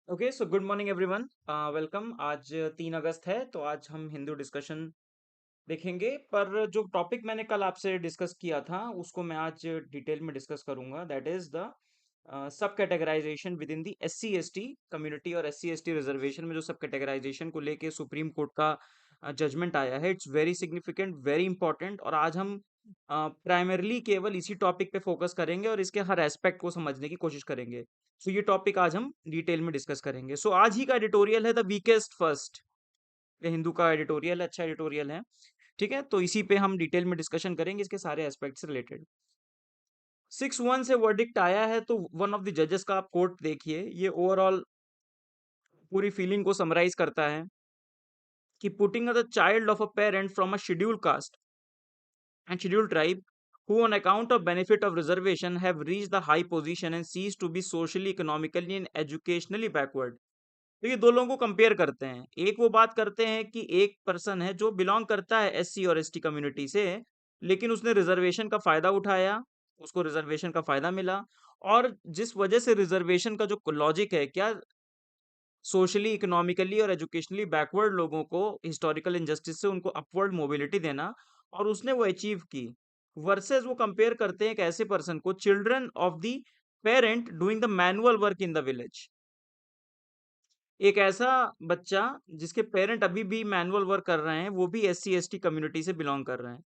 Okay so good morning everyone. Welcome. आज 3 अगस्त है तो आज हम हिंदू डिस्कशन देखेंगे। पर जो टॉपिक मैंने कल आपसे डिस्कस किया था उसको मैं आज डिटेल में डिस्कस करूंगा। That is the sub categorization within the SC ST community और SC ST रिजर्वेशन में जो सब कैटेगराइजेशन को लेके सुप्रीम कोर्ट का जजमेंट आया है। It's very significant, very important. और आज हम प्राइमरली केवल इसी टॉपिक पे फोकस करेंगे और इसके हर एस्पेक्ट को समझने की कोशिश करेंगे। सो ये टॉपिक आज हम डिटेल में डिस्कस करेंगे। सो आज ही का एडिटोरियल है द वीकेस्ट फर्स्ट। ये हिंदू का एडिटोरियल है, अच्छा एडिटोरियल है। ठीक है, तो इसी पे हम डिटेल में डिस्कशन करेंगे इसके सारे एस्पेक्ट से रिलेटेड। 6-1 से वर्डिक्ट आया है तो वन ऑफ द जजेस का आप कोट देखिए। ये ओवरऑल पूरी फीलिंग को समराइज करता है कि putting the child of a parent from a schedule cast and scheduled tribe who on account of benefit of reservation have reached the high position and ceased to be socially, economically and educationally backward। तो ये दो लोगों को compare करते हैं। एक वो बात करते हैं कि एक पर्सन है जो बिलोंग करता है SC और ST कम्युनिटी से, लेकिन उसने रिजर्वेशन का फायदा उठाया, उसको रिजर्वेशन का फायदा मिला। और जिस वजह से रिजर्वेशन का जो लॉजिक है, क्या सोशली, इकोनॉमिकली और एजुकेशनली बैकवर्ड लोगों को हिस्टोरिकल इनजस्टिस से उनको अपवर्ड मोबिलिटी देना, और उसने वो अचीव की। वर्सेस वो कंपेयर करते हैं एक ऐसे पर्सन को, children of the parent doing the manual work in the village. एक ऐसा बच्चा जिसके पेरेंट अभी भी मैनुअल वर्क कर रहे हैं, वो भी SC ST कम्युनिटी से बिलोंग कर रहे हैं।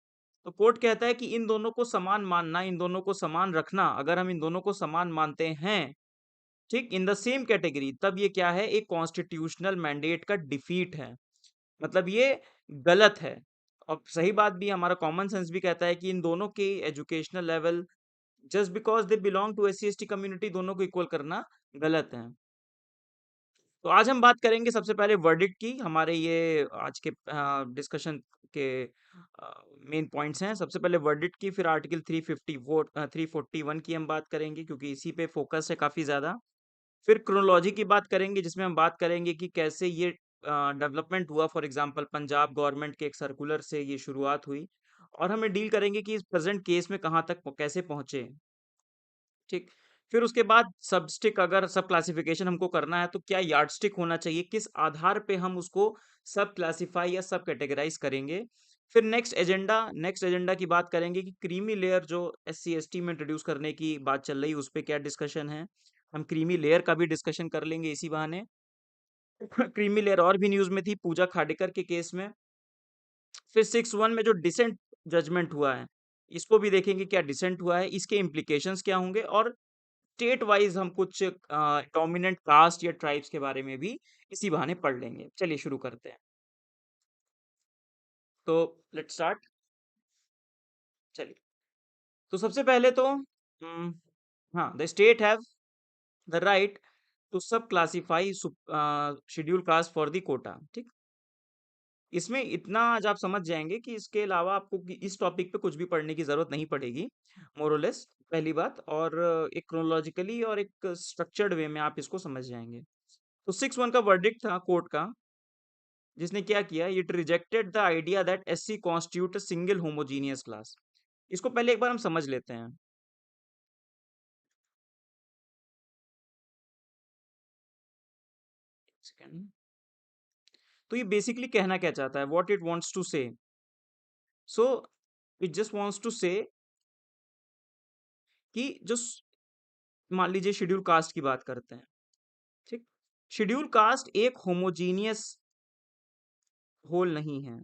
तो कोर्ट कहता है कि इन दोनों को समान मानना, इन दोनों को समान रखना, अगर हम इन दोनों को समान मानते हैं, ठीक, इन द सेम कैटेगरी, तब ये क्या है, एक कॉन्स्टिट्यूशनल मैंडेट का डिफीट है। मतलब ये गलत है। और सही बात भी, हमारा कॉमन सेंस भी कहता है कि इन दोनों के educational level, just because they belong to SC ST community, दोनों को इक्वल करना गलत है। तो आज हम बात करेंगे सबसे पहले वर्डिक्ट की। हमारे ये आज के डिस्कशन के मेन पॉइंट्स हैं। सबसे पहले वर्डिक्ट की, फिर आर्टिकल 351 की हम बात करेंगे क्योंकि इसी पे फोकस है काफ़ी ज़्यादा। फिर क्रोनोलॉजी की बात करेंगे जिसमें हम बात करेंगे कि कैसे ये डेवलपमेंट हुआ। फॉर एग्जांपल पंजाब गवर्नमेंट के एक सर्कुलर से ये शुरुआत हुई, और हमें डील करेंगे कि इस प्रेजेंट केस में कहाँ तक कैसे पहुंचे। ठीक। फिर उसके बाद सब स्टिक, अगर सब क्लासिफिकेशन हमको करना है तो क्या यार्ड स्टिक होना चाहिए, किस आधार पे हम उसको सब क्लासिफाई या सब कैटेगराइज करेंगे। फिर नेक्स्ट एजेंडा की बात करेंगे कि क्रीमी लेयर जो SC ST में इंट्रोड्यूस करने की बात चल रही है, उस पर क्या डिस्कशन है। हम क्रीमी लेयर का भी डिस्कशन कर लेंगे इसी बहाने। क्रीमी लेयर और भी न्यूज में थी पूजा खाडेकर के केस में। फिर 6-1 में जो डिसेंट जजमेंट हुआ है, इसको भी देखेंगे क्या डिसेंट हुआ है, इसके इम्प्लीकेशंस क्या होंगे। और स्टेट वाइज हम कुछ डोमिनेंट कास्ट या ट्राइब्स के बारे में भी इसी बहाने पढ़ लेंगे। चलिए शुरू करते हैं। तो लेट्स स्टार्ट। चलिए, तो सबसे पहले तो हाँ, the state have the right to sub classify schedule caste for the quota. ठीक, इसमें इतना आज आप समझ जाएंगे कि इसके अलावा आपको इस टॉपिक पे कुछ भी पढ़ने की जरूरत नहीं पड़ेगी, मोरलेस। पहली बात, और एक क्रोनोलॉजिकली और एक स्ट्रक्चर्ड वे में आप इसको समझ जाएंगे। तो 6-1 का वर्डिक्ट था कोर्ट का, जिसने क्या किया, it rejected the idea that SC constitute a single homogeneous class. इसको पहले एक बार हम समझ लेते हैं। सेकंड। तो ये बेसिकली कहना क्या चाहता है, what it wants to say. So it just wants to say कि मान लीजिए शेड्यूल कास्ट की बात करते हैं। ठीक, शेड्यूल कास्ट एक होमोजीनियस होल नहीं है।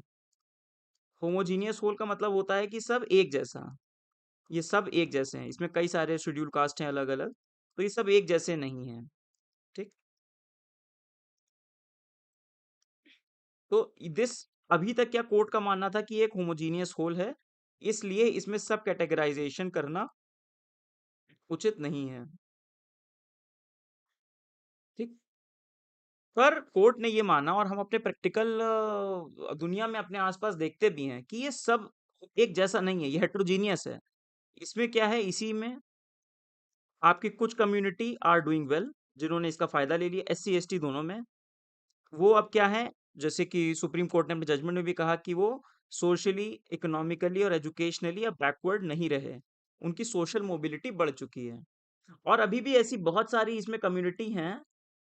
होमोजीनियस होल का मतलब होता है कि सब एक जैसा, ये सब एक जैसे हैं। इसमें कई सारे शेड्यूल कास्ट हैं अलग अलग, तो ये सब एक जैसे नहीं हैं। ठीक, तो दिस, अभी तक क्या कोर्ट का मानना था कि एक होमोजीनियस होल है, इसलिए इसमें सब कैटेगराइजेशन करना उचित नहीं है। ठीक, पर कोर्ट ने ये माना, और हम अपने प्रैक्टिकल दुनिया में अपने आसपास देखते भी हैं कि ये सब एक जैसा नहीं है, ये हेट्रोजीनियस है। इसमें क्या है, इसी में आपकी कुछ कम्युनिटी आर डूइंग वेल, जिन्होंने इसका फायदा ले लिया, SC ST दोनों में। वो अब क्या है, जैसे कि सुप्रीम कोर्ट ने अपने जजमेंट में भी कहा कि वो सोशली, इकोनॉमिकली और एजुकेशनली अब बैकवर्ड नहीं रहे, उनकी सोशल मोबिलिटी बढ़ चुकी है। और अभी भी ऐसी बहुत सारी इसमें कम्युनिटी हैं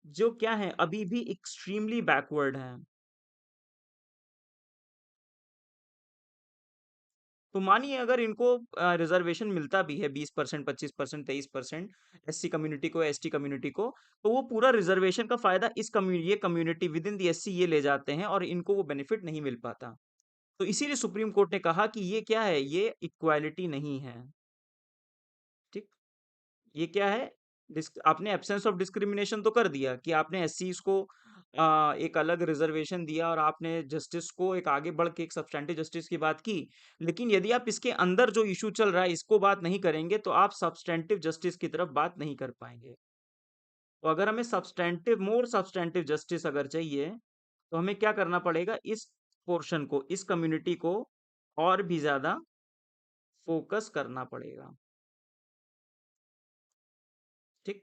जो क्या है अभी भी एक्सट्रीमली बैकवर्ड है। तो मानिए अगर इनको रिजर्वेशन मिलता भी है 20%, 25%, 23%, एससी कम्युनिटी को, एसटी कम्युनिटी को, तो वो पूरा रिजर्वेशन का फायदा ये community with in the SC ये ले जाते हैं और इनको वो बेनिफिट नहीं मिल पाता। तो इसीलिए सुप्रीम कोर्ट ने कहा कि ये क्या है, ये इक्वालिटी नहीं है। ठीक, ये क्या है, आपने एब्सेंस ऑफ डिस्क्रिमिनेशन तो कर दिया कि आपने एससी को एक अलग रिजर्वेशन दिया और आपने जस्टिस को एक आगे बढ़ के एक सब्सटैंटिव जस्टिस की बात की। लेकिन यदि आप इसके अंदर जो इशू चल रहा है इसको बात नहीं करेंगे तो आप सब्सटैंटिव जस्टिस की तरफ बात नहीं कर पाएंगे। तो अगर हमें मोर सब्सटैंटिव जस्टिस अगर चाहिए तो हमें क्या करना पड़ेगा, इस पोर्शन को, इस कम्युनिटी को और भी ज्यादा फोकस करना पड़ेगा। ठीक,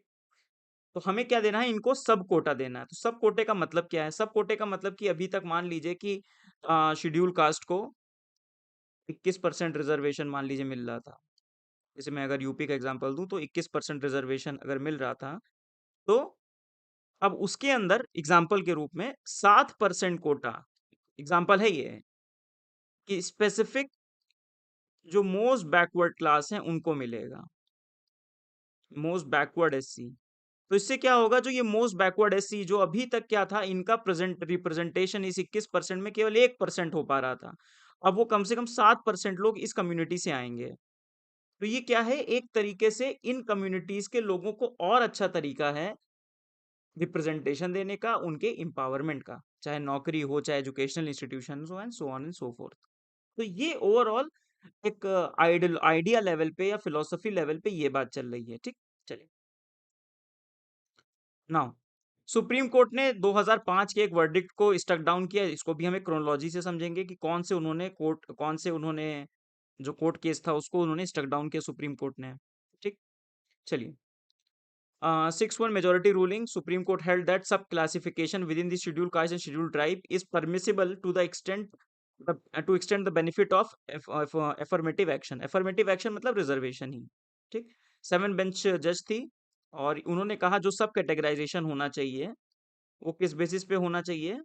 तो हमें क्या देना है, इनको सब कोटा देना है। तो सब कोटे का मतलब क्या है, सब कोटे का मतलब कि अभी तक मान लीजिए कि शेड्यूल कास्ट को 21% रिजर्वेशन मान लीजिए मिल रहा था। जैसे मैं अगर यूपी का एग्जांपल दूं तो 21% रिजर्वेशन अगर मिल रहा था, तो अब उसके अंदर एग्जांपल के रूप में 7% कोटा, एग्जांपल है ये, कि स्पेसिफिक जो मोस्ट बैकवर्ड क्लास है उनको मिलेगा, मोस्ट बैकवर्ड एससी। तो इससे क्या होगा, जो ये मोस्ट बैकवर्ड एससी जो अभी तक क्या था, इनका प्रेजेंट रिप्रेजेंटेशन इस 21% में केवल 1% हो पा रहा था, अब वो कम से कम 7% लोग इस कम्युनिटी से आएंगे। तो ये क्या है, एक तरीके से इन कम्युनिटीज के लोगों को और अच्छा तरीका है रिप्रेजेंटेशन देने का, उनके एम्पावरमेंट का, चाहे नौकरी हो, चाहे एजुकेशनल इंस्टीट्यूशन हो, and so on and so fourth. तो ये ओवरऑल एक आइडिया लेवल पे या फिलोसफी लेवल पे ये बात चल रही है। ठीक, चलिए नाउ सुप्रीम कोर्ट ने 2005 के एक वर्डिक्ट को स्टक डाउन किया। इसको भी हमें क्रोनोलॉजी से समझेंगे कि कौन से उन्होंने जो कोर्ट केस था उसको उन्होंने स्टक डाउन किया सुप्रीम कोर्ट ने। ठीक, चलिए 6-1 majority ruling, Supreme Court held that sub-classification within the scheduled caste and scheduled tribe is permissible to the to extend the benefit of affirmative action. Affirmative action मतलब reservation ही। ठीक, 7 bench जज थी और उन्होंने कहा जो सब कैटेगराइजेशन होना चाहिए वो किस बेसिस पे होना चाहिए,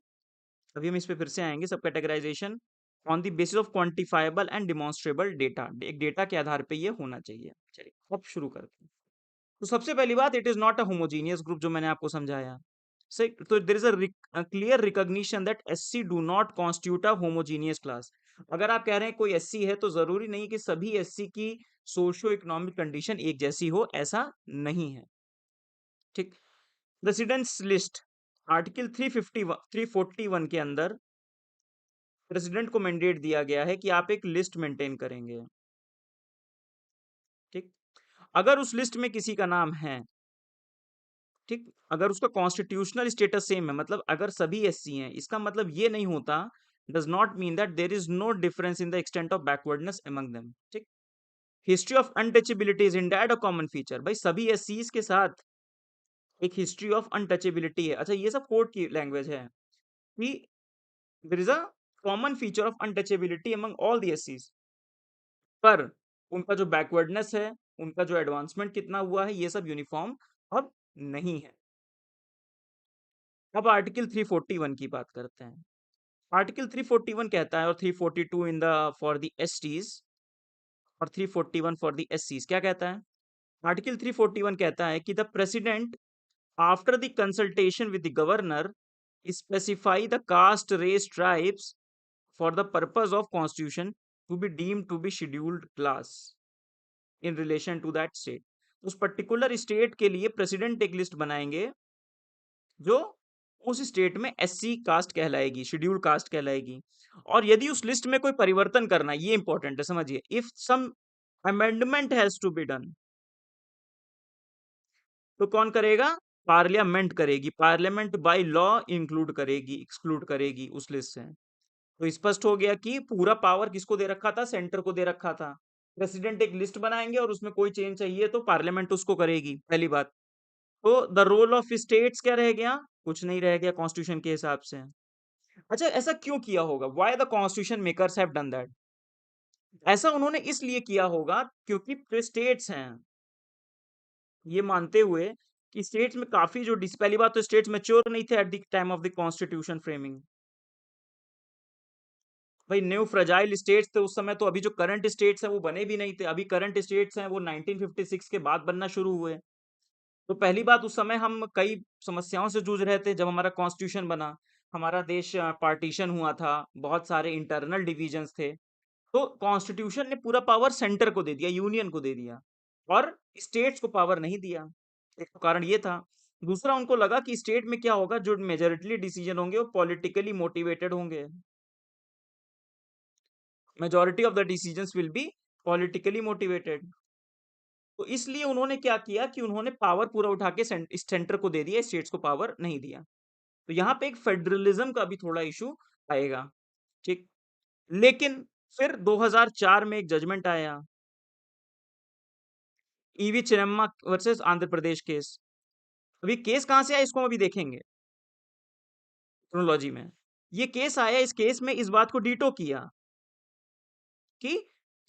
अभी हम इस पे फिर से आएंगे। Sub categorization on the basis of quantifiable and demonstrable data, एक डेटा के आधार पे ये होना चाहिए। चलिए अब शुरू करते हैं। तो सबसे पहली बात, it is not a homogeneous group, जो मैंने आपको समझाया। से तो there is a clear recognition that SC do not constitute a homogeneous class. अगर आप कह रहे हैं कोई एससी है तो जरूरी नहीं कि सभी एससी की सोशियो इकोनॉमिक कंडीशन एक जैसी हो, ऐसा नहीं है। ठीक, प्रेसिडेंट्स लिस्ट, आर्टिकल 341 के अंदर प्रेसिडेंट को मैंडेट दिया गया है कि आप एक लिस्ट मेंटेन करेंगे। ठीक, अगर उस लिस्ट में किसी का नाम है, ठीक, अगर उसका कॉन्स्टिट्यूशनल स्टेटस सेम है, मतलब अगर सभी एससी हैं, इसका मतलब ये नहीं होता, does not mean that there is no difference in the extent of backwardness among them. ठीक, history of untouchability is indeed a common feature, भाई सभी एससीज के साथ एक हिस्ट्री ऑफ अनटचेबिलिटी है। अच्छा, ये सब कोर्ट की लैंग्वेज है कि there is a common feature of untouchability among all the एससीज, पर उनका जो बैकवर्डनेस है, उनका जो एडवांसमेंट कितना हुआ है, ये सब यूनिफॉर्म अब नहीं है। अब आर्टिकल 341 की बात करते हैं। आर्टिकल 341 कहता है, और 342 in the for the STs और 341 फॉर द एससीज, क्या कहता है? आर्टिकल 341 कहता है कि the president after the consultation with the governor specify the caste race tribes for the purpose of constitution to be deemed to be scheduled class in relation to that state. उस particular state के लिए president एक list बनाएंगे जो उस state में SC caste कहलाएगी, schedule caste कहलाएगी। और यदि उस लिस्ट में कोई परिवर्तन करना है, ये इंपॉर्टेंट है, समझिए, if some amendment has to be done, तो कौन करेगा? पार्लियामेंट करेगी। पार्लियामेंट बाय लॉ इंक्लूड करेगी, एक्सक्लूड करेगी उस लिस्ट से। तो स्पष्ट हो गया कि पूरा पावर किसको दे रखा था? सेंटर को दे रखा था। प्रेसिडेंट एक लिस्ट बनाएंगे और उसमें कोई चेंज चाहिए तो पार्लियामेंट उसको करेगी, पहली बात। तो द रोल ऑफ स्टेट्स क्या रह गया? कुछ नहीं रह गया कॉन्स्टिट्यूशन के हिसाब से। अच्छा, ऐसा क्यों किया होगा? Why the constitution makers have done that? ऐसा उन्होंने इसलिए किया होगा क्योंकि जो स्टेट्स हैं, ये मानते हुए कि स्टेट्स में काफी जो पहली बात तो स्टेट्स मैच्योर नहीं थे at the time of the constitution framing. भाई न्यू फ्रेजाइल स्टेट्स थे उस समय, तो अभी जो करंट स्टेट्स हैं वो बने भी नहीं थे। अभी करंट स्टेट्स हैं वो 1956 के बाद बनना शुरू हुए। तो पहली बात, उस समय हम कई समस्याओं से जूझ रहे थे जब हमारा कॉन्स्टिट्यूशन बना। हमारा देश पार्टीशन हुआ था, बहुत सारे इंटरनल डिविजन्स थे। तो कॉन्स्टिट्यूशन ने पूरा पावर सेंटर को दे दिया, यूनियन को दे दिया, और स्टेट्स को पावर नहीं दिया। एक तो कारण ये था। दूसरा, उनको लगा कि स्टेट में क्या होगा, जो मेजोरिटी डिसीजन होंगे वो पॉलिटिकली मोटिवेटेड होंगे। Majority of the decisions will be politically motivated. तो इसलिए उन्होंने क्या किया कि उन्होंने पावर पूरा उठा के सेंटर को दे दिया, स्टेट्स को पावर नहीं दिया। तो यहाँ पे एक फेडरलिज्म का भी थोड़ा इशू आएगा। ठीक। लेकिन फिर 2004 में एक जजमेंट आया, EV Chidambaram versus Andhra Pradesh case. अभी केस कहां से आया इसको हम अभी देखेंगे क्रोनोलॉजी में। ये केस आया, इस केस में इस बात को डीटो किया कि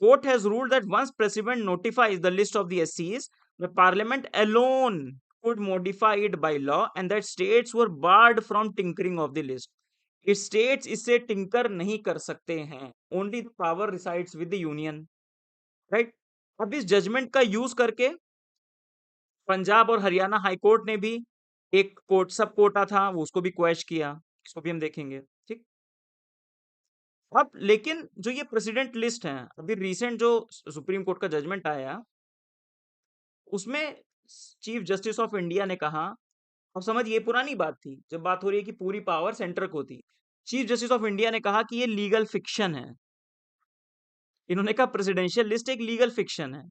court has ruled that once president notifies the list of the SCs, the parliament alone could modify it by law, and that states were barred from tinkering of the list. States इससे tinker नहीं कर सकते हैं, only the power resides with the union, right? अब इस judgement का use करके पंजाब और हरियाणा हाई कोर्ट ने भी एक कोर्ट सब कोटा था वो उसको भी क्वेश किया। इसको भी हम देखेंगे। ठीक। अब लेकिन जो ये प्रेसिडेंट लिस्ट है, अभी रिसेंट जो सुप्रीम कोर्ट का जजमेंट आया, उसमें चीफ जस्टिस ऑफ इंडिया ने कहा, अब समझ, ये पुरानी बात थी जब बात हो रही है कि पूरी पावर सेंटर को थी। चीफ जस्टिस ऑफ इंडिया ने कहा कि ये लीगल फिक्शन है। इन्होंने कहा प्रेसिडेंशियल लिस्ट एक लीगल फिक्शन है,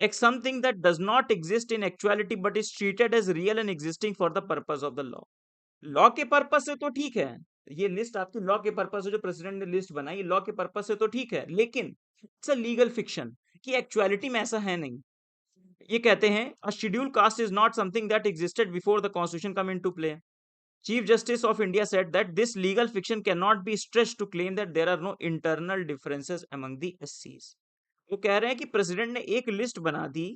एक something that does not exist in actuality but is treated as real and existing for the purpose of the law. Law के पर्पस से तो ठीक है, ये लिस्ट आपकी लॉ के पर्पस से जो प्रेसिडेंट ने लिस्ट बनाई लॉ के पर्पस से तो ठीक है, लेकिन इट्स अ लीगल फिक्शन, कि एक्चुअलिटी में ऐसा है नहीं। ये कहते हैं a schedule caste is not something that existed before the constitution come into play. Chief justice of India said that this legal fiction can not be stretched to claim that there are no internal differences among the एससीज। वो कह रहे हैं कि president ने एक list बना दी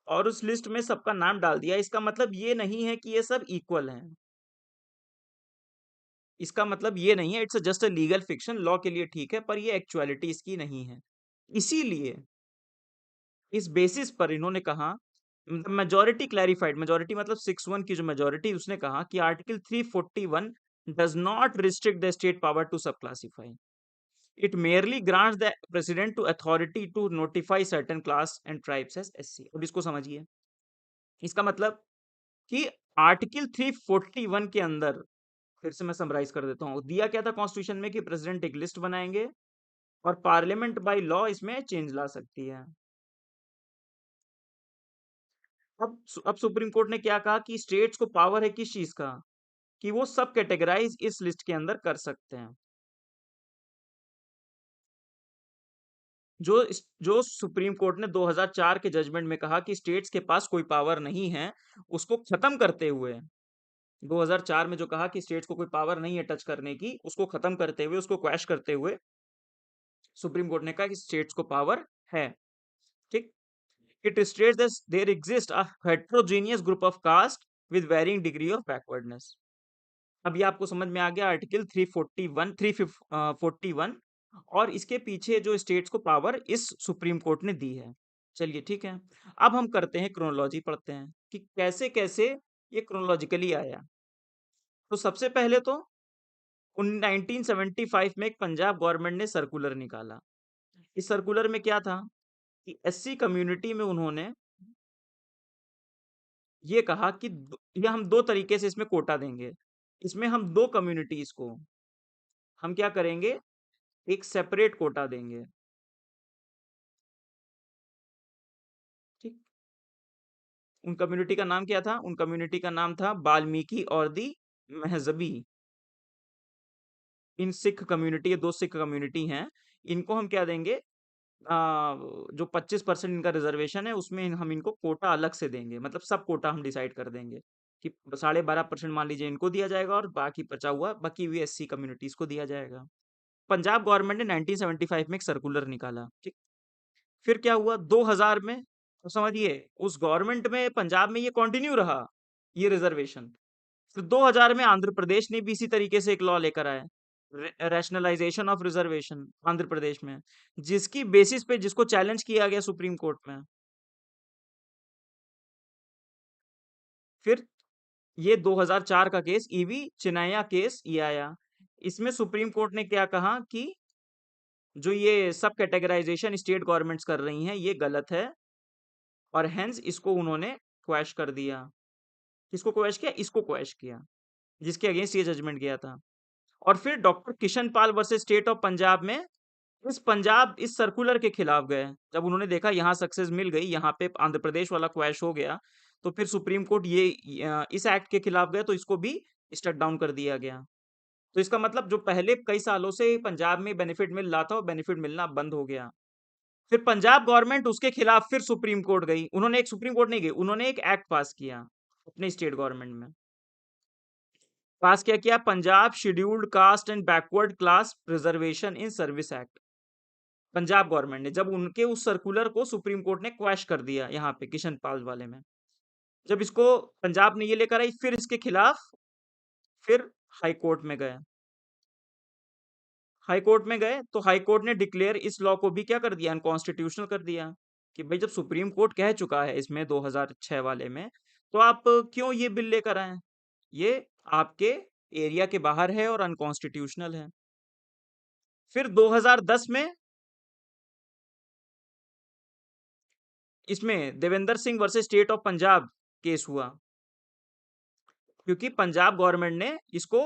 और उस लिस्ट में सबका नाम डाल दिया, इसका मतलब ये नहीं है कि ये सब इक्वल हैं। इसका मतलब ये नहीं है, it's just a legal fiction, law के लिए ठीक है पर ये एक्चुअलिटी इसकी नहीं है। इसीलिए इस बेसिस पर इन्होंने कहा, मेजॉरिटी क्लैरिफाइड, मेजॉरिटी मतलब 6-1 की जो मेजॉरिटी, उसने कहा कि article 341 does not restrict the state power to sub classify, it merely grants the president to authority to notify certain class and tribes as SC. अब इसको समझिए, इसका मतलब कि आर्टिकल 341 के अंदर, फिर से मैं समराइज कर देता हूँ, दिया क्या था कॉन्स्टिट्यूशन में कि प्रेसिडेंट एक लिस्ट बनाएंगे और पार्लियामेंट बाय लॉ इसमें चेंज ला सकती है। अब सुप्रीम कोर्ट ने क्या कहा कि स्टेट्स को पावर है किस चीज का, कि वो सब कैटेगराइज इस लिस्ट के अंदर कर सकते हैं। जो सुप्रीम कोर्ट ने 2004 के जजमेंट में कहा कि स्टेट्स के पास कोई पावर नहीं है, उसको खत्म करते हुए, 2004 में जो कहा कि स्टेट्स को कोई पावर नहीं है टच करने की, उसको खत्म करते हुए, उसको क्वैश करते हुए सुप्रीम कोर्ट ने कहा कि स्टेट्स को पावर है। ठीक। It states that there exist a heterogeneous group of caste with varying degree of backwardness. अब ये आपको समझ में आ गया आर्टिकल 341 341 और इसके पीछे जो स्टेट्स को पावर इस सुप्रीम कोर्ट ने दी है। चलिए ठीक है, अब हम करते हैं क्रोनोलॉजी, पढ़ते हैं कि कैसे कैसे ये क्रोनोलॉजिकली आया। तो सबसे पहले तो 1975 में एक पंजाब गवर्नमेंट ने सर्कुलर निकाला। इस सर्कुलर में क्या था कि एससी कम्युनिटी में उन्होंने ये कहा कि ये हम दो तरीके से इसमें कोटा देंगे। इसमें हम दो कम्युनिटीज को हम क्या करेंगे, एक सेपरेट कोटा देंगे। ठीक। उन कम्युनिटी का नाम क्या था, उन कम्युनिटी का नाम था वाल्मीकि और दी महजबी। इन सिख कम्युनिटी, ये दो सिख कम्युनिटी हैं, इनको हम क्या देंगे, जो 25% इनका रिजर्वेशन है उसमें हम इनको कोटा अलग से देंगे, मतलब सब कोटा हम डिसाइड कर देंगे कि 12.5% मान लीजिए इनको दिया जाएगा और बाकी बचा हुआ बाकी हुई एससी कम्युनिटीज को दिया जाएगा। पंजाब गवर्नमेंट ने 1975 में एक सर्कुलर निकाला। ठीक। फिर क्या हुआ 2000 में, तो समझिए, उस गवर्नमेंट में पंजाब में ये कंटिन्यू रहा, ये रिजर्वेशन। फिर 2000 में आंध्र प्रदेश ने भी इसी तरीके से एक लॉ लेकर आया, rationalisation of reservation Andhra Pradesh में, जिसकी बेसिस पे जिसको चैलेंज किया गया सुप्रीम कोर्ट में। फिर ये 2004 का केस, ईवी चिनाया केस ये आया। इसमें सुप्रीम कोर्ट ने क्या कहा कि जो ये सब कैटेगराइजेशन स्टेट गवर्नमेंट्स कर रही हैं ये गलत है, और हेंस इसको उन्होंने क्वैश कर दिया। किसको क्वैश किया? इसको क्वैश किया, जिसके अगेंस्ट ये जजमेंट गया था। और फिर doctor Kishan Pal versus state of Punjab में इस सर्कुलर के खिलाफ गए। जब उन्होंने देखा यहाँ सक्सेस मिल गई, यहाँ पे आंध्र प्रदेश वाला क्वैश हो गया, तो फिर सुप्रीम कोर्ट इस एक्ट के खिलाफ गया, तो इसको भी स्टक डाउन कर दिया गया। तो इसका मतलब जो पहले कई सालों से पंजाब में बेनिफिट मिल रहा था, वो बेनिफिट मिलना बंद हो गया। फिर पंजाब गवर्नमेंट उसके खिलाफ फिर सुप्रीम कोर्ट गई। उन्होंने एक सुप्रीम कोर्ट नहीं गई, उन्होंने एक एक्ट पास किया अपने स्टेट गवर्नमेंट में। पास क्या किया? Punjab scheduled caste and backward class reservation in service act. Punjab government ने जब उनके उस सर्कुलर को सुप्रीम कोर्ट ने क्वैश कर दिया, यहाँ पे किशन पाल वाले में, जब इसको पंजाब ने ये लेकर आई, फिर इसके खिलाफ फिर हाई कोर्ट में गए। हाई कोर्ट में गए तो हाई कोर्ट ने डिक्लेयर इस लॉ को भी क्या कर दिया? अनकॉन्स्टिट्यूशनल कर दिया, कि भाई जब सुप्रीम कोर्ट कह चुका है इसमें 2006 वाले में, तो आप क्यों ये बिल लेकर आए? ये आपके एरिया के बाहर है और अनकॉन्स्टिट्यूशनल है। फिर 2010 में इसमें Devendra Singh versus state of Punjab case हुआ, क्योंकि पंजाब गवर्नमेंट ने इसको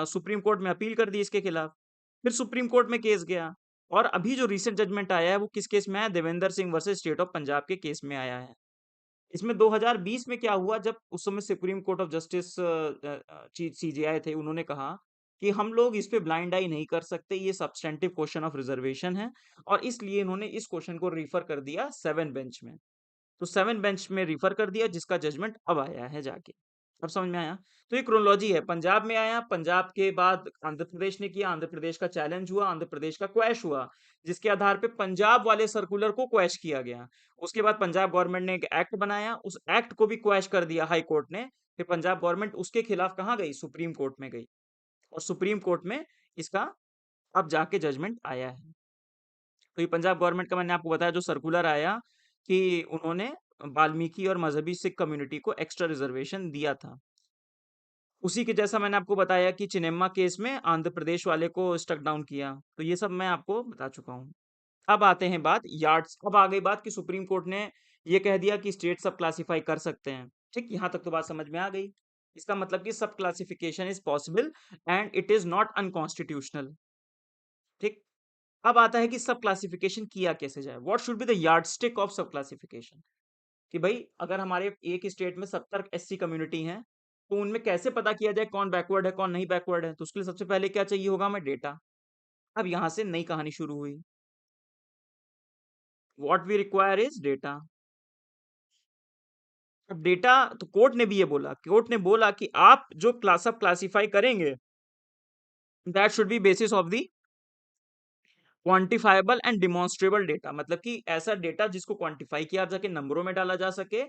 सुप्रीम कोर्ट में अपील कर दी इसके खिलाफ। फिर सुप्रीम कोर्ट में केस गया, और अभी जो रिसेंट जजमेंट आया है वो किस केस में आया? Devendra Singh versus state of Punjab के केस में आया है। इसमें 2020 में क्या हुआ, जब उस समय supreme court of justice CJI थे, उन्होंने कहा कि हम लोग इस पे ब्लाइंड आई नहीं कर सकते, ये सब्सटेंटिव क्वेश्चन ऑफ रिजर्वेशन है, और इसलिए इन्होंने इस क्वेश्चन को रिफर कर दिया 7 बेंच में। तो 7 बेंच में रिफर कर दिया, जिसका जजमेंट अब आया है जाके। अब समझ में आया? तो ये क्रोनोलॉजी है, पंजाब में आया, पंजाब के बाद आंध्र प्रदेश ने किया, आंध्र प्रदेश का चैलेंज हुआ, आंध्र प्रदेश का क्वैश हुआ, जिसके आधार पे पंजाब वाले सर्कुलर को क्वैश किया गया। उसके बाद पंजाब गवर्नमेंट ने एक एक्ट बनाया, उस एक्ट को भी क्वैश कर दिया हाई कोर्ट ने। फिर पंजाब गवर्नमेंट उसके खिलाफ कहाँ गई? सुप्रीम कोर्ट में गई, और सुप्रीम कोर्ट में इसका अब जाके जजमेंट आया है। तो ये पंजाब गवर्नमेंट का मैंने आपको बताया जो सर्कुलर आया, कि उन्होंने वाल्मीकि और मजहबी सिख कम्युनिटी को एक्स्ट्रा रिजर्वेशन दिया था। उसी के जैसा मैंने आपको बताया कि चिनेम्मा केस में आंध्र प्रदेश वाले को स्टक डाउन किया। तो ये सब मैं आपको बता चुका हूँ। अब आते हैं बात यार्ड्स। अब आ गई बात कि सुप्रीम कोर्ट ने ये कह दिया कि स्टेट सब क्लासिफाई कर सकते हैं। ठीक, यहाँ तक तो बात समझ में आ गई। इसका मतलब कि सब classification is possible and it is not unconstitutional. ठीक, अब आता है कि सब क्लासिफिकेशन किया कैसे जाए, what should be the yardstick of सब क्लासिफिकेशन। कि भाई अगर हमारे एक स्टेट में 70 एससी कम्युनिटी हैं, तो उनमें कैसे पता किया जाए कौन बैकवर्ड है कौन नहीं बैकवर्ड है? तो उसके लिए सबसे पहले क्या चाहिए होगा? हमें डेटा। अब यहां से नई कहानी शुरू हुई। What we require is data. अब डेटा, तो कोर्ट ने भी ये बोला, कोर्ट ने बोला कि आप जो क्लास सब क्लासिफाई करेंगे, that should be basis of the quantifiable and demonstrable data. मतलब कि ऐसा डेटा जिसको क्वांटिफाई किया जा सके, नंबरों में डाला जा सके,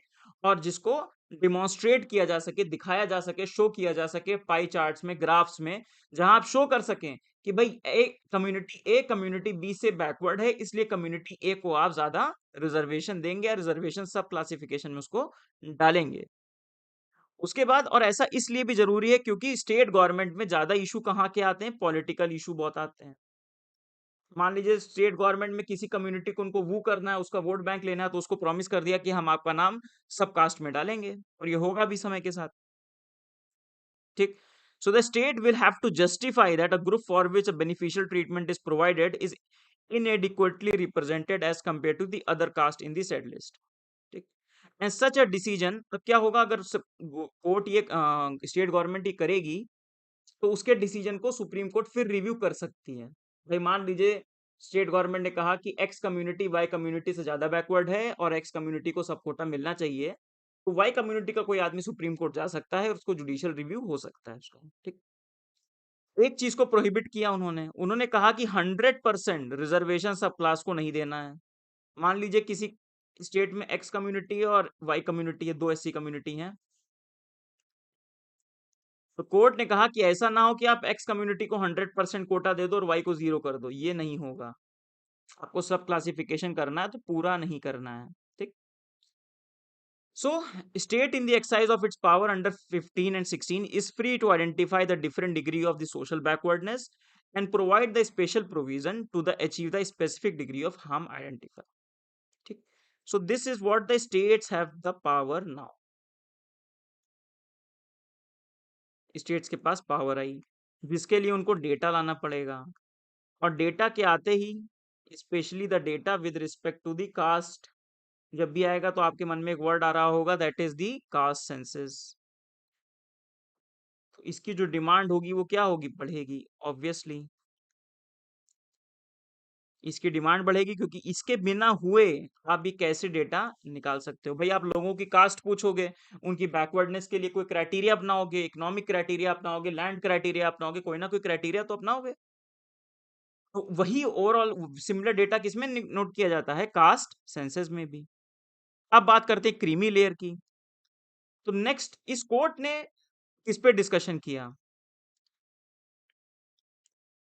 और जिसको डिमॉन्स्ट्रेट किया जा सके, दिखाया जा सके, शो किया जा सके पाई चार्ट्स में, ग्राफ्स में, जहां आप शो कर सकें कि भाई ए कम्युनिटी बी से बैकवर्ड है, इसलिए कम्युनिटी ए को आप ज्यादा रिजर्वेशन देंगे, या रिजर्वेशन सब क्लासिफिकेशन में उसको डालेंगे। उसके बाद, और ऐसा इसलिए भी जरूरी है क्योंकि स्टेट गवर्नमेंट में ज्यादा इशू कहाँ के आते हैं? पॉलिटिकल इशू बहुत आते हैं। मान लीजिए स्टेट गवर्नमेंट में किसी कम्युनिटी को उनको वो करना है, उसका वोट बैंक लेना है, तो उसको प्रॉमिस कर दिया कि हम आपका नाम सब कास्ट में डालेंगे, और ये होगा भी समय के साथ। ठीक, so the state will have to justify that a group for which a beneficial treatment is provided is inadequately represented as compared to the other caste in the said list. ठीक, and such a decision, तो क्या होगा अगर court ये state government ये करेगी, तो उसके डिसीजन को सुप्रीम कोर्ट फिर रिव्यू कर सकती है। भाई मान लीजिए स्टेट गवर्नमेंट ने कहा कि एक्स कम्युनिटी वाई कम्युनिटी से ज्यादा बैकवर्ड है, और एक्स कम्युनिटी को सब कोटा मिलना चाहिए, तो वाई कम्युनिटी का कोई आदमी सुप्रीम कोर्ट जा सकता है और उसको जुडिशियल रिव्यू हो सकता है उसका। ठीक, एक चीज को प्रोहिबिट किया उन्होंने, कहा कि 100% रिजर्वेशन सब क्लास को नहीं देना है। मान लीजिए किसी स्टेट में एक्स कम्युनिटी और वाई कम्युनिटी है, दो एससी कम्युनिटी हैं। तो कोर्ट ने कहा कि ऐसा ना हो कि आप एक्स कम्युनिटी को 100% कोटा दे दो और वाई को 0 कर दो, ये नहीं होगा। आपको सब क्लासिफिकेशन करना है तो पूरा नहीं करना है। ठीक। So, state in the exercise of its power under 15 and 16 is free to identify the different degree of the social backwardness and provide the special provision to the achieve the specific degree of harm identified. ठीक. So, this is what the states have the power now. States के पास power आई, जिसके लिए उनको data लाना पड़ेगा, और data के आते ही specially the data with respect to the caste जब भी आएगा तो आपके मन में एक वर्ड आ रहा होगा, that is the caste census. तो इसकी जो डिमांड होगी वो क्या होगी, बढ़ेगी ऑब्वियसली। इसकी डिमांड बढ़ेगी क्योंकि इसके बिना हुए आप भी कैसे डेटा निकाल सकते हो। भाई आप लोगों की कास्ट पूछोगे, उनकी बैकवर्डनेस के लिए कोई क्राइटेरिया अपनाओगे, इकोनॉमिक क्राइटेरिया अपनाओगे, लैंड क्राइटेरिया अपनाओगे, कोई ना कोई क्राइटेरिया तो अपनाओगे। तो वही ओवरऑल सिमिलर डेटा किसमें नोट किया जाता है, कास्ट सेंसस में भी। अब बात करते हैं क्रीमी लेयर की। तो नेक्स्ट इस कोर्ट ने किस पे डिस्कशन किया,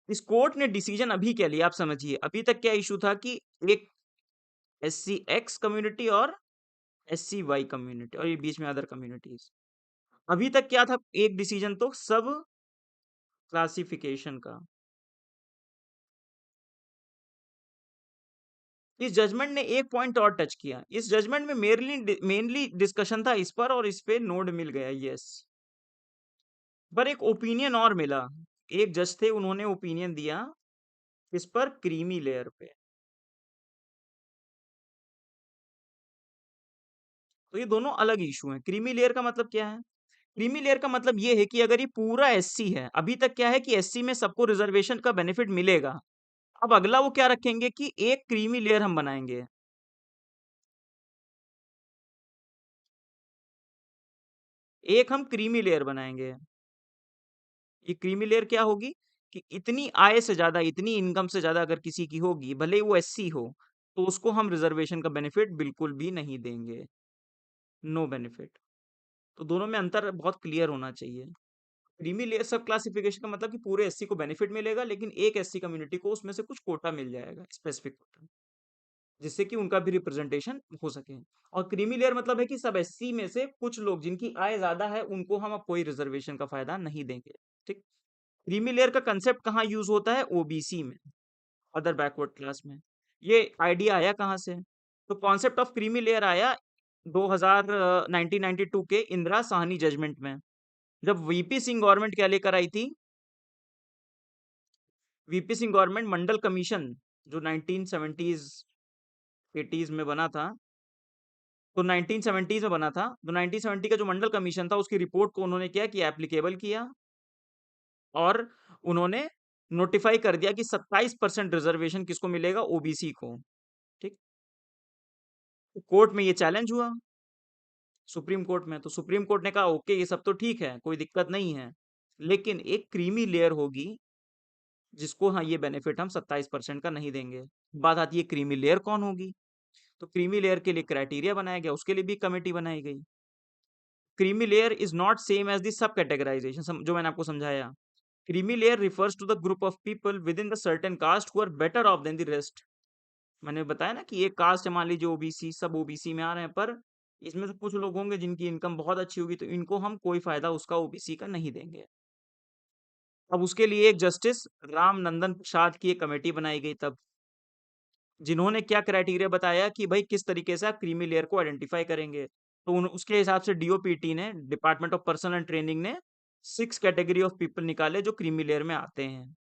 इस कोर्ट ने डिसीजन अभी क्या लिया आप समझिए। अभी तक क्या इशू था कि एक एससी एक्स कम्युनिटी और एससी वाई कम्युनिटी और ये बीच में अदर कम्युनिटीज। अभी तक क्या था, एक डिसीजन तो सब क्लासिफिकेशन का। इस जजमेंट ने एक पॉइंट और टच किया। इस जजमेंट में मेनली डिस्कशन था इस पर और इस पे नोड मिल गया, यस। पर एक ओपिनियन और मिला, एक जज थे उन्होंने ओपिनियन दिया इस पर क्रीमी लेयर पे। तो ये दोनों अलग इशू हैं। क्रीमी लेयर का मतलब क्या है, क्रीमी लेयर का मतलब ये है कि अगर ये पूरा एससी है, अभी तक क्या है कि एससी में सबको रिजर्वेशन का बेनिफिट मिलेगा। अब अगला वो क्या रखेंगे कि एक क्रीमी लेयर हम बनाएंगे, एक हम क्रीमी लेयर बनाएंगे। ये क्रीमी लेयर क्या होगी कि इतनी आय से ज्यादा, इतनी इनकम से ज्यादा अगर किसी की होगी, भले ही वो एससी हो, तो उसको हम रिजर्वेशन का बेनिफिट बिल्कुल भी नहीं देंगे, नो बेनिफिट। तो दोनों में अंतर बहुत क्लियर होना चाहिए। क्रीमी लेयर सब क्लासिफिकेशन का मतलब कि पूरे एससी को बेनिफिट मिलेगा, लेकिन एक एससी कम्युनिटी को उसमें से कुछ कोटा मिल जाएगा, स्पेसिफिक कोटा, जिससे कि उनका भी रिप्रेजेंटेशन हो सके। और क्रीमी लेयर मतलब है कि सब एससी में से कुछ लोग जिनकी आय ज्यादा है उनको हम अब कोई रिजर्वेशन का फायदा नहीं देंगे। ठीक। क्रीमी लेयर का कंसेप्ट कहाँ यूज होता है, ओबीसी में, अदर बैकवर्ड क्लास में। ये आइडिया आया कहाँ से, तो कॉन्सेप्ट ऑफ क्रीमी लेयर आया 1992 के इंदिरा साहनी जजमेंट में, जब वीपी सिंह गवर्नमेंट क्या लेकर आई थी, वीपी सिंह गवर्नमेंट मंडल कमीशन जो 1970s 80s में बना था, तो 1970s में बना था, तो 1970 का जो मंडल कमीशन था उसकी रिपोर्ट को उन्होंने क्या किया, एप्लीकेबल किया, और उन्होंने नोटिफाई कर दिया कि 27% रिजर्वेशन किसको मिलेगा, ओबीसी को। ठीक। तो कोर्ट में ये चैलेंज हुआ, सुप्रीम कोर्ट में। तो सुप्रीम कोर्ट ने कहा ओके ये सब तो ठीक है, कोई दिक्कत नहीं है, लेकिन एक क्रीमी लेयर होगी जिसको हाँ ये बेनिफिट हम 27% का नहीं देंगे। बात आती है क्रीमी लेयर कौन होगी, तो क्रीमी लेयर के लिए क्राइटेरिया बनाया गया, उसके लिए भी कमेटी बनाई गई। Creamy layer is not same as the sub categorization, जो मैंने आपको समझाया। Creamy layer refers to the group of people within the certain caste who are better off than the rest. मैंने बताया ना कि एक कास्ट है, मान लीजिए ओबीसी, सब ओबीसी में आ रहे हैं, पर इसमें से कुछ लोग होंगे जिनकी इनकम बहुत अच्छी होगी, तो इनको हम कोई फायदा उसका ओबीसी का नहीं देंगे। अब उसके लिए एक जस्टिस राम नंदन प्रसाद की एक कमेटी बनाई गई तब, जिन्होंने क्या क्राइटेरिया बताया कि भाई किस तरीके से आप क्रीमी लेयर को आइडेंटिफाई करेंगे। तो उसके हिसाब से डीओपीटी ने, department of personal and training ने 6 कैटेगरी ऑफ पीपल निकाले जो क्रीमी लेयर में आते हैं।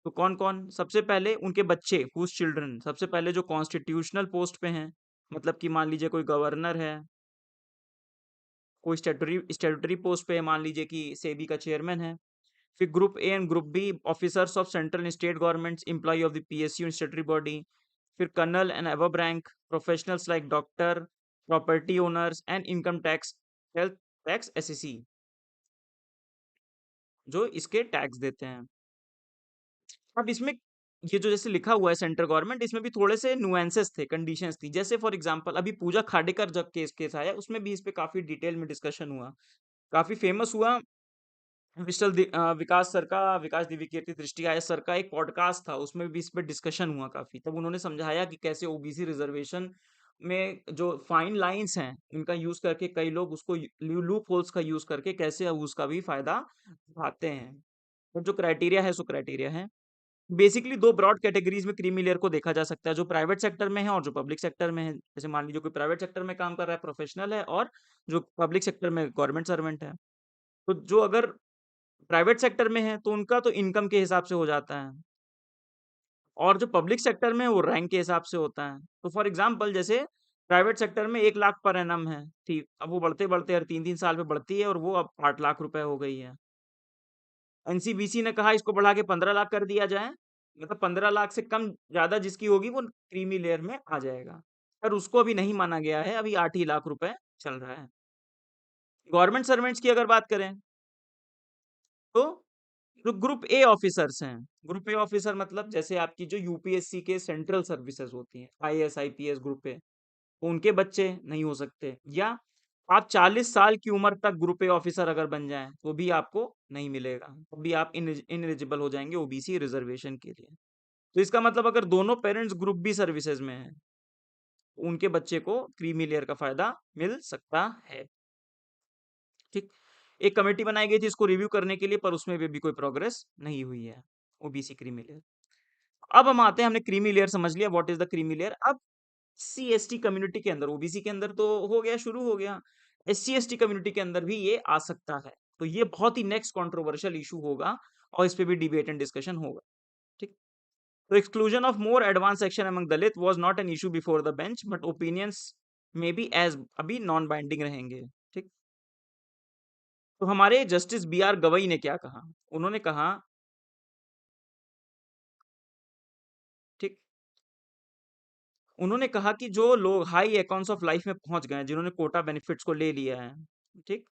तो कौन कौन, सबसे पहले उनके बच्चे, हुज चिल्ड्रन, सबसे पहले जो कॉन्स्टिट्यूशनल पोस्ट पे हैं, मतलब कि मान लीजिए कोई गवर्नर है, कोई स्टेटरी पोस्ट पे है, मान लीजिए कि सेबी का चेयरमैन है। फिर group A and group B, officers of central and state governments, employ of the PSU and statutory body. फिर colonel and above rank professionals like doctor, property owners and income tax, health tax SSC, जो इसके tax देते हैं। अब इसमें ये जो जैसे लिखा हुआ है सेंट्रल गवर्नमेंट, इसमें भी थोड़े से नुएंसेस थे, कंडीशंस थी। जैसे फॉर एग्जांपल अभी पूजा खाडेकर जब केस केस आया, उसमें भी इस पे काफी डिटेल में डिस्कशन हुआ, काफी फेमस हुआ। विकास दिव्यकीर्ति दृष्टि आय सर का एक पॉडकास्ट था, उसमें भी इस पे डिस्कशन हुआ काफी। तब उन्होंने समझाया कि कैसे ओबीसी रिजर्वेशन में जो फाइन लाइंस हैं, उनका यूज करके कई लोग उसको लूप होल्स का यूज करके कैसे उसका भी फायदा उठाते हैं। और जो क्राइटेरिया है सो क्राइटेरिया है। बेसिकली दो ब्रॉड कैटेगरीज में क्रीमी लेयर को देखा जा सकता है, जो प्राइवेट सेक्टर में है और जो पब्लिक सेक्टर में है। जैसे मान लीजिए कोई प्राइवेट सेक्टर में काम कर रहा है, प्रोफेशनल है, और जो पब्लिक सेक्टर में गवर्नमेंट सर्वेंट है। तो जो अगर प्राइवेट सेक्टर में है तो उनका तो इनकम के हिसाब से हो जाता है, और जो पब्लिक सेक्टर में है वो रैंक के हिसाब से होता है। तो फॉर एग्जांपल जैसे प्राइवेट सेक्टर में 1 लाख पर एनम है, ठीक, अब वो बढ़ते बढ़ते हर 3-3 साल पे बढ़ती है और वो अब 8 लाख रुपए हो गई है। एनसीबीसी ने कहा इसको बढ़ा के 15 लाख कर दिया जाए, मतलब 15 लाख से कम ज्यादा जिसकी होगी वो क्रीमी लेयर में आ जाएगा। पर उसको अभी नहीं माना गया है, अभी 8 ही लाख रुपए चल रहा है। गवर्नमेंट सर्वेंट्स की अगर बात करें तो जो ग्रुप ए ऑफिसर्स हैं, ग्रुप ए ऑफिसर मतलब जैसे आपकी जो यूपीएससी के सेंट्रल सर्विसेज होती हैं, आईएएस आईपीएस ग्रुप ए, तो उनके बच्चे नहीं हो सकते। या आप 40 साल की उम्र तक ग्रुप ए ऑफिसर अगर बन जाएं तो भी आपको नहीं मिलेगा, तो भी आप इनएलिजिबल हो जाएंगे ओबीसी रिजर्वेशन के लिए। तो इसका मतलब अगर दोनों पेरेंट्स ग्रुप बी सर्विसेज में हैं, तो उनके बच्चे को क्रीमी लेयर का फायदा मिल सकता है। ठीक। एक कमेटी बनाई गई थी इसको रिव्यू करने के लिए, पर उसमें भी कोई प्रोग्रेस नहीं हुई है। OBC creamy layer. अब हम आते हैं, हमने क्रीमी लेयर समझ लिया, what is the creamy layer. अब सी एस टी कम्युनिटी के अंदर, ओबीसी के अंदर तो हो गया, शुरू हो गया, S C S T community के अंदर भी ये आ सकता है। तो ये बहुत ही नेक्स्ट कंट्रोवर्शियल इशू होगा, और इस पे भी डिबेट एंड डिस्कशन होगा। ठीक। तो exclusion of more advanced section among Dalit was not an issue before the bench, but opinions may be as अभी नॉन बाइंडिंग रहेंगे। ठीक। तो हमारे जस्टिस बी आर गवई ने क्या कहा, उन्होंने कहा, ठीक, उन्होंने कहा कि जो लोग हाई अकाउंट्स ऑफ लाइफ में पहुंच गए हैं, जिन्होंने कोटा बेनिफिट्स को ले लिया है, ठीक,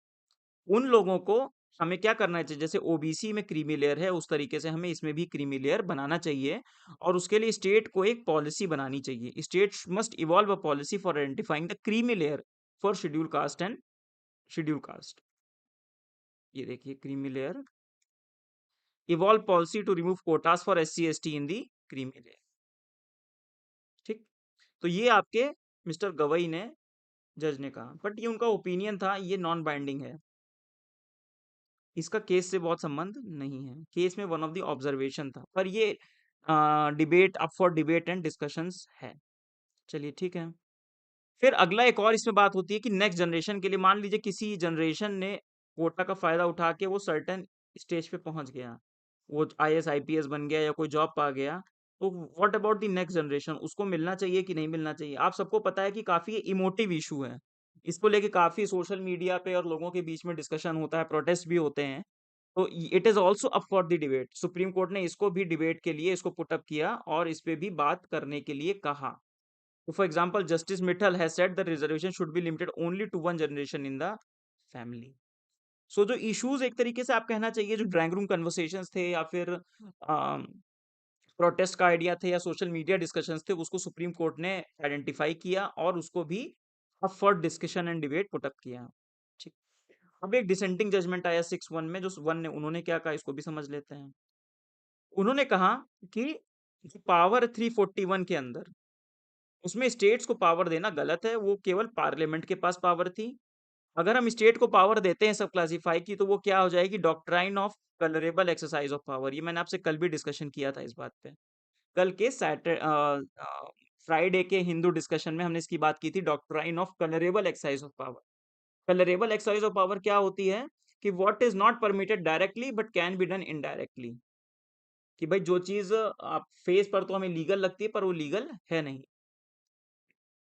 उन लोगों को हमें क्या करना चाहिए, जैसे ओबीसी में क्रीमी लेयर है उस तरीके से हमें इसमें भी क्रीमी लेयर बनाना चाहिए। और उसके लिए स्टेट को एक पॉलिसी बनानी चाहिए। State must evolve a policy for identifying the creamy layer for schedule caste and schedule caste. ये देखिए, creamy layer, evolve policy to remove quotas for S C S T in the creamy layer. ठीक। तो ये आपके mister Gavai ने, जज ने कहा, बट ये उनका ओपिनियन था, ये नॉन बाइंडिंग है, इसका केस से बहुत संबंध नहीं है। केस में वन ऑफ द ऑब्जर्वेशन था, पर ये debate up for debate and discussions है। चलिए ठीक है। फिर अगला एक और इसमें बात होती है कि नेक्स्ट जनरेशन के लिए, मान लीजिए किसी जनरेशन ने कोटा का फायदा उठा के वो सर्टेन स्टेज पे पहुंच गया, वो आईएएस आईपीएस बन गया या कोई जॉब पा गया, तो what about the next generation, उसको मिलना चाहिए कि नहीं मिलना चाहिए। आप सबको पता है कि काफी इमोटिव इशू है, इसको लेके काफी सोशल मीडिया पे और लोगों के बीच में डिस्कशन होता है, प्रोटेस्ट भी होते हैं। तो it is also up for the debate. Supreme court ने इसको भी डिबेट के लिए इसको पुटअप किया और इस पे भी बात करने के लिए कहा। तो for example justice Mithal has said the reservation should be limited only to one generation in the family. So जो इश्यूज एक तरीके से आप कहना चाहिए, जो ड्राइंग रूम कन्वर्सेशंस थे या फिर प्रोटेस्ट का आइडिया थे या सोशल मीडिया डिस्कशंस थे, उसको सुप्रीम कोर्ट ने आइडेंटिफाई किया और उसको भी up for discussion and debate put up किया। ठीक। अब एक डिसेंटिंग जजमेंट आया 6-1 में, जो वन ने, उन्होंने क्या कहा इसको भी समझ लेते हैं। उन्होंने कहा कि पावर 341 के अंदर, उसमें स्टेट्स को पावर देना गलत है, वो केवल पार्लियामेंट के पास पावर थी। अगर हम स्टेट को पावर देते हैं सब क्लासिफाई की, तो वो क्या हो जाएगी, doctrine of colourable exercise of power. ये मैंने आपसे कल भी डिस्कशन किया था इस बात पे। कल के फ्राइडे के हिंदू डिस्कशन में हमने इसकी बात की थी, doctrine of colourable exercise of power. Colourable exercise of power क्या होती है, कि what is not permitted directly but can be done indirectly. कि भाई जो चीज आप फेस पर तो हमें लीगल लगती है, पर वो लीगल है नहीं।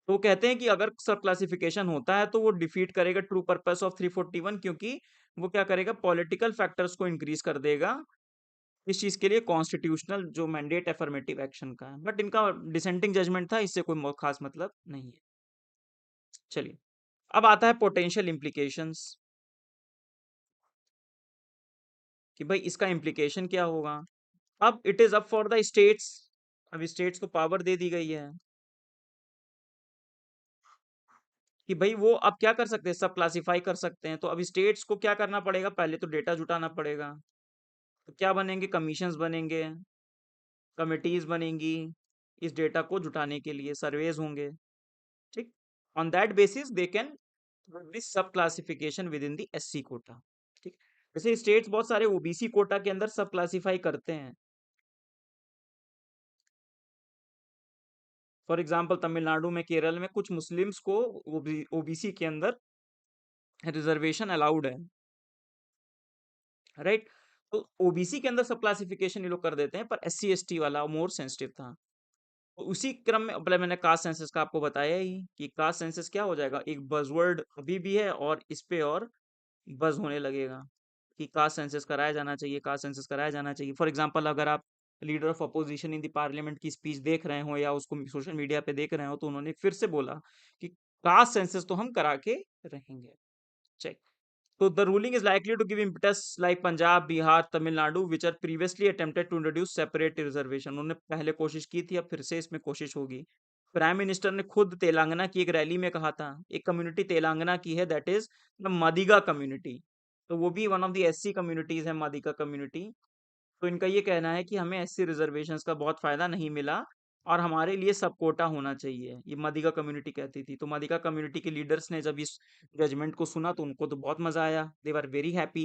तो वो कहते हैं कि अगर सब क्लासिफिकेशन होता है तो वो डिफीट करेगा ट्रू पर्पस ऑफ 341, क्योंकि वो क्या करेगा, पॉलिटिकल फैक्टर्स को इंक्रीज कर देगा इस चीज के लिए, कॉन्स्टिट्यूशनल जो मैंडेट अफर्मेटिव एक्शन का है। बट इनका डिसेंटिंग जजमेंट था, इससे कोई खास मतलब नहीं है। चलिए, अब आता है पोटेंशियल इम्प्लीकेशंस, कि भाई इसका इम्प्लीकेशन क्या होगा। अब it is up for the states, अब स्टेट्स को पावर दे दी गई है कि भाई वो अब क्या कर सकते हैं, सब क्लासिफाई कर सकते हैं। तो अब स्टेट्स को क्या करना पड़ेगा, पहले तो डेटा जुटाना पड़ेगा। तो क्या बनेंगे, कमीशंस बनेंगे, कमिटीज बनेंगी इस डेटा को जुटाने के लिए, सर्वेज होंगे, ठीक। On that basis they can this sub classification within the SC quota, ठीक। जैसे स्टेट्स बहुत सारे ओबीसी कोटा के अंदर सब क्लासिफाई करते हैं। फॉर एग्जाम्पल तमिलनाडु में, केरल में कुछ मुस्लिम्स को ओबीसी के अंदर रिजर्वेशन अलाउड है, राइट। तो ओबीसी के अंदर सब क्लासिफिकेशन ये लोग कर देते हैं, पर एससी एसटी वाला मोर सेंसिटिव था। तो उसी क्रम में पहले मैंने कास्ट सेंसस का आपको बताया ही कि कास्ट सेंसस क्या हो जाएगा, एक बजवर्ड अभी भी है और इस पे और बज होने लगेगा कि कास्ट सेंसस कराया जाना चाहिए, कास्ट सेंसस कराया जाना चाहिए। फॉर एग्जांपल अगर आप leader of opposition in the parliament की स्पीच देख रहे हो या उसको सोशल मीडिया पे देख रहे हो, तो उन्होंने फिर से बोला कि कास्ट सेंसस तो हम करा के रहेंगे, check. So the ruling is likely to give impetus like Punjab, Bihar, Tamil Nadu, which are previously attempted to introduce separate reservation. उन्होंने पहले कोशिश की थी, अब फिर से इसमें कोशिश होगी। प्राइम मिनिस्टर ने खुद तेलंगाना की एक रैली में कहा था, एक कम्युनिटी तेलंगाना की है, that is the Madiga community. तो वो भी one of the SC communities है, मदिगा कम्युनिटी। तो इनका ये कहना है कि हमें एससी रिजर्वेशंस का बहुत फायदा नहीं मिला और हमारे लिए सब कोटा होना चाहिए, ये मादिगा कम्युनिटी कहती थी। तो मादिगा कम्युनिटी के लीडर्स ने जब इस जजमेंट को सुना तो उनको तो बहुत मजा आया, दे वर वेरी हैप्पी।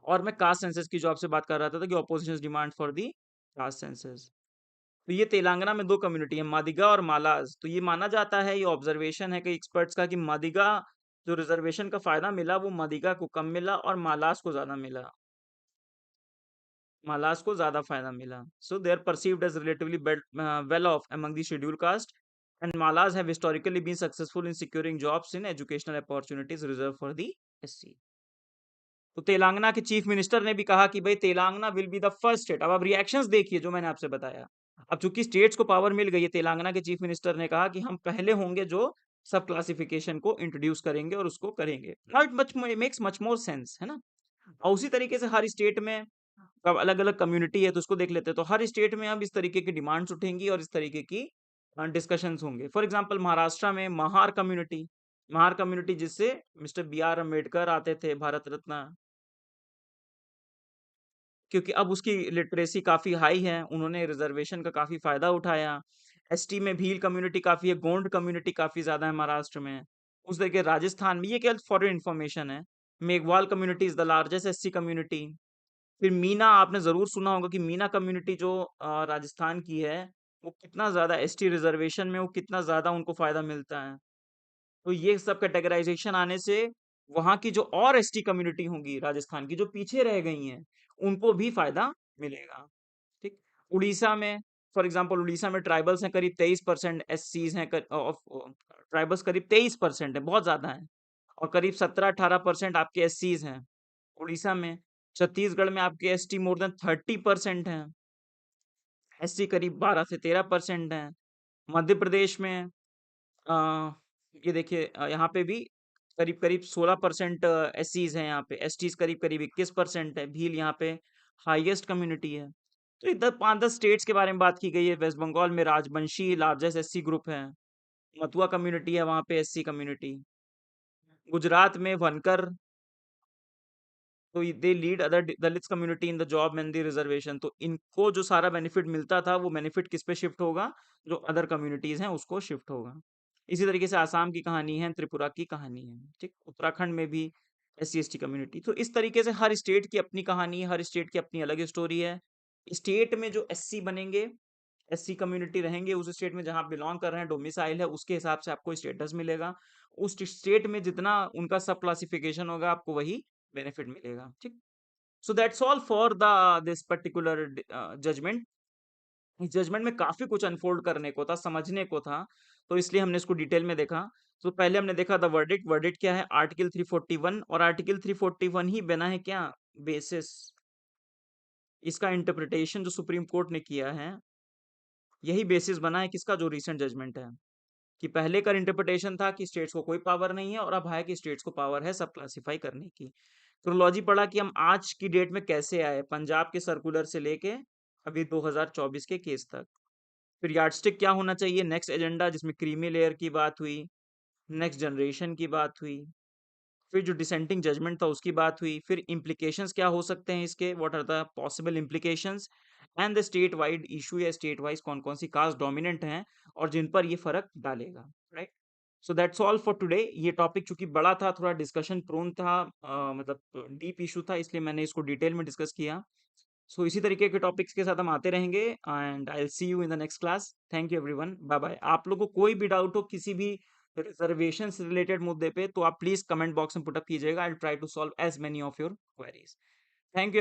और मैं कास्ट सेंसस की जो आपसे बात कर रहा था कि opposition demand for the caste census. तो ये तेलंगाना में दो कम्युनिटी है, मादिगा और मालाज। तो ये माना जाता है, ये ऑब्जर्वेशन है कई एक्सपर्ट्स का, कि मादिगा जो रिजर्वेशन का फायदा मिला वो मादिगा को कम मिला और मालाज को ज्यादा मिला, Malas को ज्यादा फायदा मिला। So they are perceived as relatively well off among the scheduled caste, and Malas have historically been successful in securing jobs in educational opportunities reserved for the SC। तो तेलंगाना के चीफ मिनिस्टर ने भी कहा कि भाई Telangana will be the first state. अब आप reactions देखिए जो मैंने आपसे बताया। अब चूंकि स्टेट्स को पावर मिल गई है, तेलंगाना के चीफ मिनिस्टर ने कहा कि हम पहले होंगे जो सब क्लासिफिकेशन को इंट्रोड्यूस करेंगे और उसको करेंगे। Now it much makes much more sense, है ना। और उसी तरीके से हर स्टेट में अब अलग अलग कम्युनिटी है, तो उसको देख लेते हैं। तो हर स्टेट में अब इस तरीके की डिमांड्स उठेंगी और इस तरीके की डिस्कशंस होंगे। फॉर एग्जांपल महाराष्ट्र में महार कम्युनिटी, महार कम्युनिटी जिससे मिस्टर बी आर अम्बेडकर आते थे, भारत रत्न, क्योंकि अब उसकी लिटरेसी काफी हाई है, उन्होंने रिजर्वेशन का काफी फायदा उठाया। एसटी में भील कम्युनिटी काफी है, गोंड कम्युनिटी काफी ज्यादा है महाराष्ट्र में। उस तरीके राजस्थान में, ये केवल फॉर इन्फॉर्मेशन है, Meghwal community is the largest SC community. फिर मीना, आपने जरूर सुना होगा कि मीना कम्युनिटी जो राजस्थान की है, वो कितना ज्यादा एसटी रिजर्वेशन में, वो कितना ज्यादा उनको फायदा मिलता है। तो ये सब कैटेगराइजेशन आने से वहां की जो और एसटी कम्युनिटी होंगी राजस्थान की जो पीछे रह गई हैं, उनको भी फायदा मिलेगा, ठीक। उड़ीसा में, फॉर एग्जांपल उड़ीसा में ट्राइबल्स हैं करीब 23%, एससीज हैं ट्राइबल्स करीब 23% है, बहुत ज्यादा है। और करीब 17-18% आपके एससीज हैं उड़ीसा में। छत्तीसगढ़ में आपके एसटी मोर देन 30% हैं, एससी करीब 12 से 13% हैं। मध्य प्रदेश में आ, ये देखिए, यहाँ पे भी करीब करीब 16% एससीज हैं, यहाँ पे एसटीज करीब करीब 21% है। भील यहाँ पे हाईएस्ट कम्युनिटी है। तो इधर 5-10 स्टेट्स के बारे में बात की गई है। वेस्ट बंगाल में राजवंशी लार्जेस्ट एससी ग्रुप है, मथुआ कम्युनिटी है वहाँ पे एससी कम्युनिटी। गुजरात में वनकर, तो they lead other Dalit community in the job and the reservation. तो इनको जो सारा बेनिफिट मिलता था वो बेनिफिट किस पे शिफ्ट होगा, जो अदर कम्युनिटीज हैं उसको शिफ्ट होगा। इसी तरीके से आसाम की कहानी है, त्रिपुरा की कहानी है, ठीक। उत्तराखंड में भी S C S T community. तो इस तरीके से हर स्टेट की अपनी कहानी है, हर स्टेट की अपनी अलग स्टोरी है। स्टेट में जो एससी बनेंगे, एससी कम्युनिटी रहेंगे, उस स्टेट में जहां बिलोंग कर रहे हैं, डोमिसाइल है, उसके हिसाब से आपको स्टेटस मिलेगा। उस स्टेट में जितना उनका सब क्लासिफिकेशन होगा, आपको वही बेनिफिट मिलेगा, ठीक। So that's all for the this particular judgement. इस जजमेंट में काफी कुछ अनफोल्ड करने को था, समझने को था, तो इसलिए हमने इसको डिटेल में देखा। तो पहले हमने देखा द वर्डिक्ट। वर्डिक्ट क्या है, आर्टिकल 341, और आर्टिकल 341 ही बना है क्या बेसिस, इसका इंटरप्रिटेशन जो सुप्रीम कोर्ट ने किया है, यही बेसिस बना है किसका, जो रिसेंट जजमेंट है। कि पहले का इंटरप्रिटेशन था कि स्टेट्स को कोई पावर नहीं है, और अब है कि स्टेट्स को पावर है सब क्लासिफाई करने की। क्रोनोलॉजी पढ़ा कि हम आज की डेट में कैसे आए, पंजाब के सर्कुलर से लेके अभी 2024 के केस तक। फिर यार्डस्टिक क्या होना चाहिए, नेक्स्ट एजेंडा जिसमें क्रीमी लेयर की बात हुई, नेक्स्ट जनरेशन की बात हुई, फिर जो डिसेंटिंग जजमेंट था उसकी बात हुई, फिर इम्प्लीकेशंस क्या हो सकते हैं इसके, what are the possible implications, and the state wide issue या स्टेट वाइज कौन कौन सी कास्ट डोमिनेंट हैं और जिन पर ये फर्क डालेगा, right. So that's all for today. ये टॉपिक चूंकि बड़ा था, थोड़ा डिस्कशन प्रोन था, मतलब डीप इशू था, इसलिए मैंने इसको डिटेल में डिस्कस किया। सो इसी तरीके के टॉपिक्स के साथ हम आते रहेंगे, and I will see you in the next class. Thank you everyone, bye bye. आप लोगों को कोई भी डाउट हो किसी भी रिजर्वेशन से रिलेटेड मुद्दे पे, तो आप प्लीज कमेंट बॉक्स में पुट अप कीजिएगा। I will try to solve as many of your queries. Thank you.